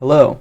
Hello.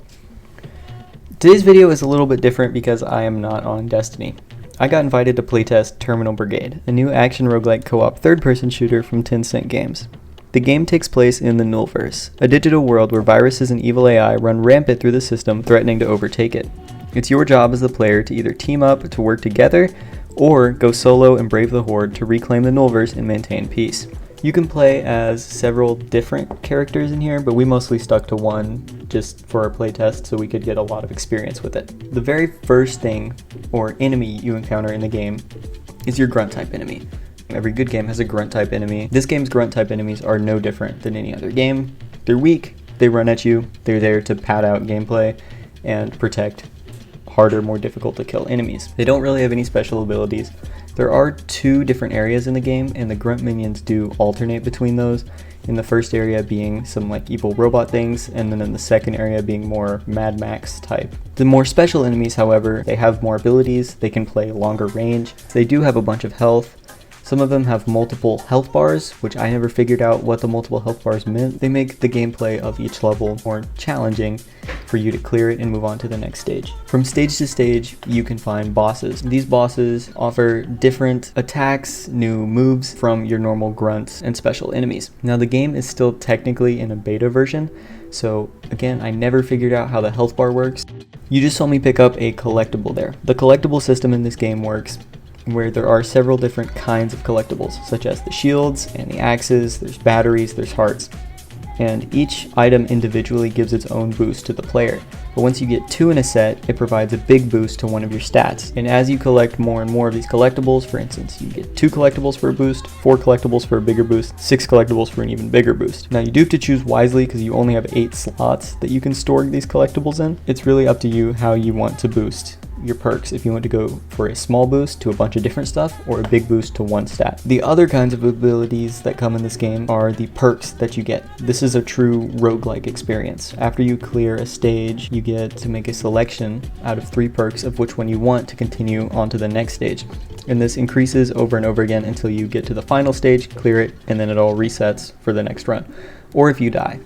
Today's video is a little bit different because I am not on Destiny. I got invited to playtest Terminull Brigade, a new action roguelike co-op third-person shooter from Tencent Games. The game takes place in the Nullverse, a digital world where viruses and evil AI run rampant through the system, threatening to overtake it. It's your job as the player to either team up to work together, or go solo and brave the Horde to reclaim the Nullverse and maintain peace. You can play as several different characters in here, but we mostly stuck to one just for our playtest so we could get a lot of experience with it. The very first thing, or enemy you encounter in the game, is your grunt type enemy. Every good game has a grunt type enemy. This game's grunt type enemies are no different than any other game. They're weak, they run at you, they're there to pad out gameplay and protect harder, more difficult to kill enemies. They don't really have any special abilities. There are two different areas in the game, and the grunt minions do alternate between those. In the first area being some like evil robot things, and then in the second area being more Mad Max type. The more special enemies, however, they have more abilities, they can play longer range, they do have a bunch of health. Some of them have multiple health bars, which I never figured out what the multiple health bars meant. They make the gameplay of each level more challenging for you to clear it and move on to the next stage. From stage to stage, you can find bosses. These bosses offer different attacks, new moves from your normal grunts and special enemies. Now the game is still technically in a beta version, so again, I never figured out how the health bar works. You just saw me pick up a collectible there. The collectible system in this game works where there are several different kinds of collectibles, such as the shields and the axes, there's batteries, there's hearts. And each item individually gives its own boost to the player. But once you get two in a set, it provides a big boost to one of your stats. And as you collect more and more of these collectibles, for instance, you get 2 collectibles for a boost, 4 collectibles for a bigger boost, 6 collectibles for an even bigger boost. Now you do have to choose wisely because you only have 8 slots that you can store these collectibles in. It's really up to you how you want to boost your perks, if you want to go for a small boost to a bunch of different stuff or a big boost to one stat. The other kinds of abilities that come in this game are the perks that you get. This is a true roguelike experience. After you clear a stage, you get to make a selection out of 3 perks of which one you want to continue on to the next stage. And this increases over and over again until you get to the final stage, clear it, and then it all resets for the next run. Or if you die.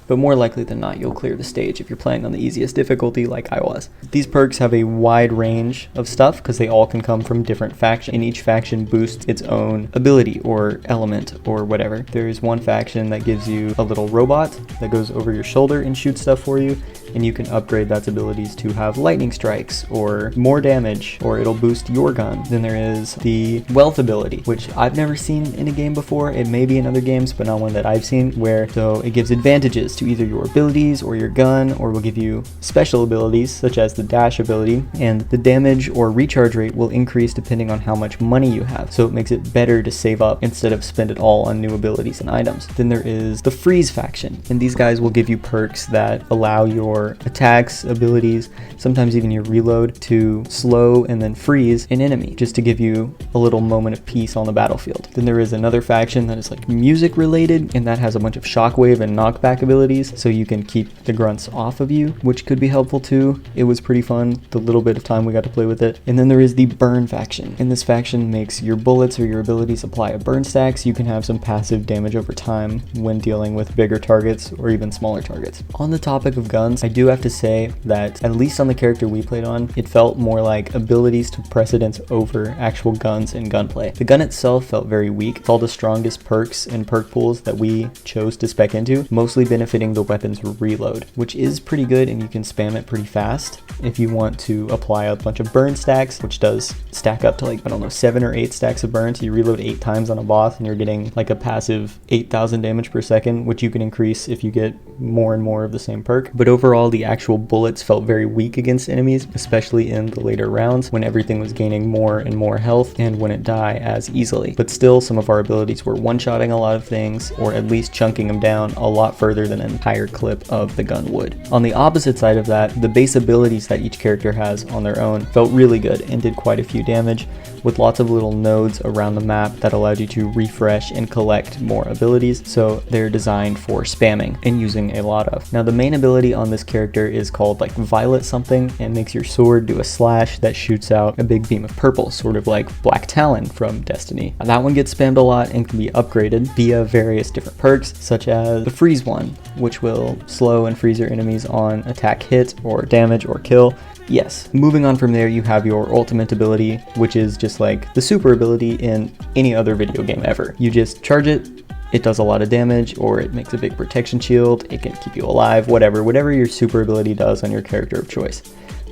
But more likely than not, you'll clear the stage if you're playing on the easiest difficulty like I was. These perks have a wide range of stuff because they all can come from different factions, and each faction boosts its own ability or element or whatever. There's one faction that gives you a little robot that goes over your shoulder and shoots stuff for you, and you can upgrade that's abilities to have lightning strikes or more damage, or it'll boost your gun. Then there is the wealth ability, which I've never seen in a game before. It may be in other games, but not one that I've seen, where so it gives advantages to either your abilities or your gun, or will give you special abilities such as the dash ability, and the damage or recharge rate will increase depending on how much money you have, so it makes it better to save up instead of spend it all on new abilities and items. Then there is the freeze faction, and these guys will give you perks that allow your attacks, abilities, sometimes even your reload to slow and then freeze an enemy, just to give you a little moment of peace on the battlefield. Then there is another faction that is like music related, and that has a bunch of shockwave and knockback abilities, so you can keep the grunts off of you, which could be helpful too. It was pretty fun, the little bit of time we got to play with it. And then there is the burn faction, and this faction makes your bullets or your abilities apply a burn stack, so you can have some passive damage over time when dealing with bigger targets or even smaller targets. On the topic of guns, I do have to say that at least on the character we played on, it felt more like abilities to precedence over actual guns and gunplay. The gun itself felt very weak. It's all the strongest perks and perk pools that we chose to spec into, mostly benefiting the weapon's reload, which is pretty good, and you can spam it pretty fast if you want to apply a bunch of burn stacks, which does stack up to like, I don't know, 7 or 8 stacks of burn. So you reload 8 times on a boss and you're getting like a passive 8,000 damage per second, which you can increase if you get more and more of the same perk. But overall, the actual bullets felt very weak against enemies, especially in the later rounds when everything was gaining more and more health and wouldn't die as easily. But still, some of our abilities were one-shotting a lot of things, or at least chunking them down a lot further than an entire clip of the gun would. On the opposite side of that, the base abilities that each character has on their own felt really good and did quite a few damage, with lots of little nodes around the map that allowed you to refresh and collect more abilities, so they're designed for spamming and using a lot of. Now the main ability on this character is called like Violet something and makes your sword do a slash that shoots out a big beam of purple, sort of like Black Talon from Destiny. That one gets spammed a lot and can be upgraded via various different perks, such as the freeze one, which will slow and freeze your enemies on attack hit or damage or kill. Yes. Moving on from there, you have your ultimate ability, which is just like the super ability in any other video game ever. You just charge it, it does a lot of damage, or it makes a big protection shield, it can keep you alive, whatever your super ability does on your character of choice.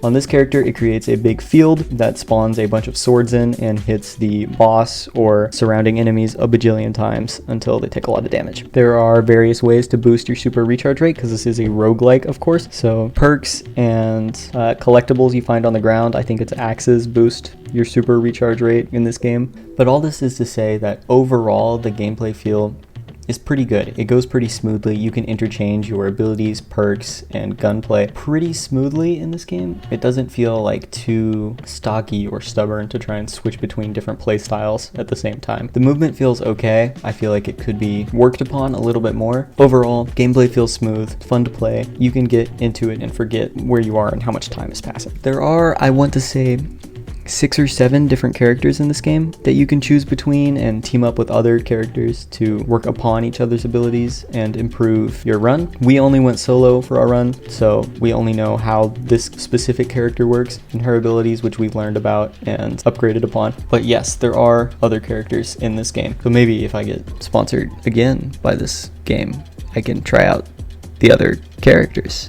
On this character, it creates a big field that spawns a bunch of swords in and hits the boss or surrounding enemies a bajillion times until they take a lot of damage. There are various ways to boost your super recharge rate because this is a roguelike, of course. So perks and collectibles you find on the ground, I think it's axes, boost your super recharge rate in this game. But all this is to say that overall, the gameplay feel is pretty good. It goes pretty smoothly. You can interchange your abilities, perks, and gunplay pretty smoothly in this game. It doesn't feel like too stocky or stubborn to try and switch between different play styles at the same time. The movement feels okay. I feel like it could be worked upon a little bit more. Overall, gameplay feels smooth, fun to play. You can get into it and forget where you are and how much time is passing. There are, I want to say, 6 or 7 different characters in this game that you can choose between and team up with other characters to work upon each other's abilities and improve your run. We only went solo for our run, so we only know how this specific character works and her abilities, which we've learned about and upgraded upon. But yes, there are other characters in this game. So maybe if I get sponsored again by this game, I can try out the other characters.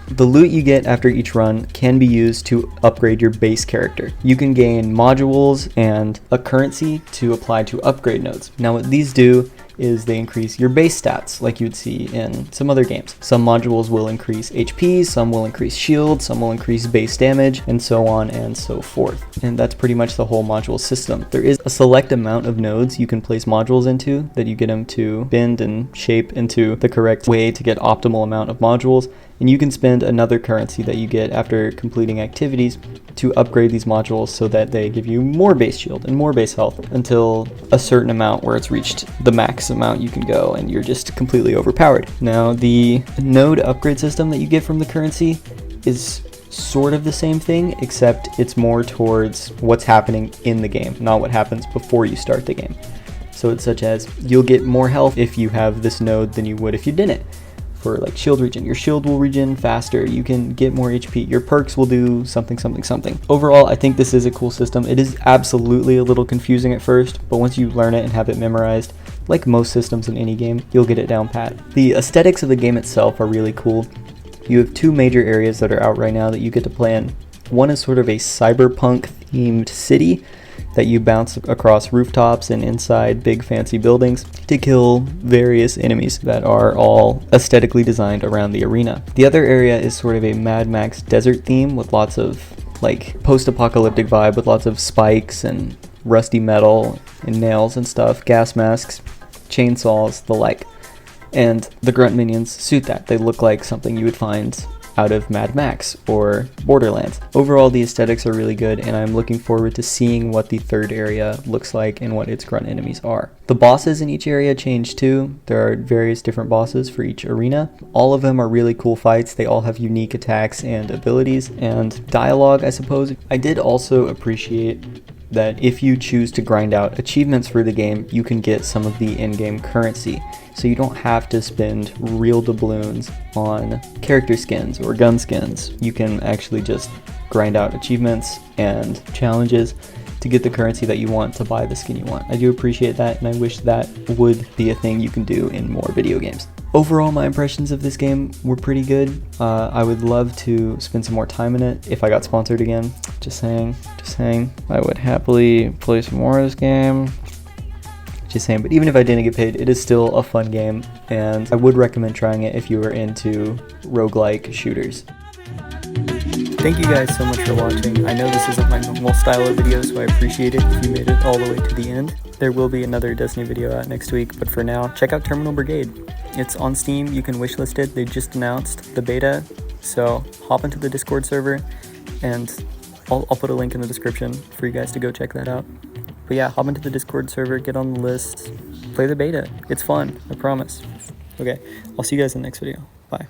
The loot you get after each run can be used to upgrade your base character. You can gain modules and a currency to apply to upgrade nodes. Now what these do is they increase your base stats like you'd see in some other games. Some modules will increase HP, some will increase shield, some will increase base damage, and so on and so forth. And that's pretty much the whole module system. There is a select amount of nodes you can place modules into that you get them to bend and shape into the correct way to get optimal amount of modules. And you can spend another currency that you get after completing activities to upgrade these modules so that they give you more base shield and more base health until a certain amount where it's reached the max amount you can go and you're just completely overpowered. Now the node upgrade system that you get from the currency is sort of the same thing, except it's more towards what's happening in the game, not what happens before you start the game. So it's such as you'll get more health if you have this node than you would if you didn't. For like shield regen, your shield will regen faster, you can get more HP, your perks will do something. Overall, I think this is a cool system. It is absolutely a little confusing at first, but once you learn it and have it memorized, like most systems in any game, you'll get it down pat. The aesthetics of the game itself are really cool. You have 2 major areas that are out right now that you get to play in. One is sort of a cyberpunk themed city that you bounce across rooftops and inside big fancy buildings to kill various enemies that are all aesthetically designed around the arena. The other area is sort of a Mad Max desert theme with lots of like post-apocalyptic vibe with lots of spikes and rusty metal and nails and stuff, gas masks, chainsaws, the like. And the grunt minions suit that. They look like something you would find out of Mad Max or Borderlands. Overall, the aesthetics are really good, and I'm looking forward to seeing what the third area looks like and what its grunt enemies are. The bosses in each area change too. There are various different bosses for each arena. All of them are really cool fights. They all have unique attacks and abilities and dialogue, I suppose. I did also appreciate that if you choose to grind out achievements for the game, you can get some of the in-game currency. So you don't have to spend real doubloons on character skins or gun skins. You can actually just grind out achievements and challenges to get the currency that you want to buy the skin you want. I do appreciate that, and I wish that would be a thing you can do in more video games. Overall, my impressions of this game were pretty good. I would love to spend some more time in it if I got sponsored again. Just saying. I would happily play some more of this game. Just saying, but even if I didn't get paid, it is still a fun game, and I would recommend trying it if you are into roguelike shooters. Thank you guys so much for watching. I know this isn't my normal style of video, so I appreciate it if you made it all the way to the end. There will be another Destiny video out next week, but for now, check out Terminull Brigade. It's on Steam, you can wishlist it. They just announced the beta, so hop into the Discord server, and I'll put a link in the description for you guys to go check that out. But yeah, hop into the Discord server, get on the list, play the beta. It's fun, I promise. Okay, I'll see you guys in the next video. Bye.